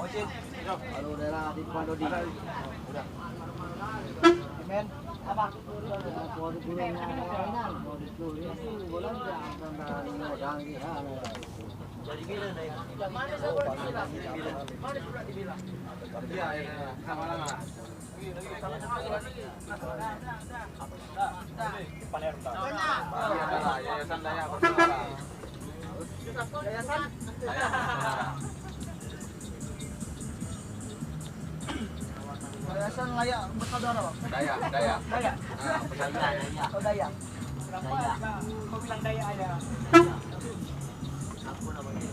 Kalau daerah di depan Dodi. Udah. Men, apa? Mau digulung mainan, mau digulung itu bulan jangan dari modal dia. Jadi bila naik. Mana sudah dibilang? Mana sudah dibilang? Iya, sama lama. Yayasan Daya Persaudaraan. Yayasan? Yayasan Layak Bersaudara, Pak. Daya. Daya. Persaudaraan. Oh, Daya. Kenapa kau bilang Daya aja? Aku namanya.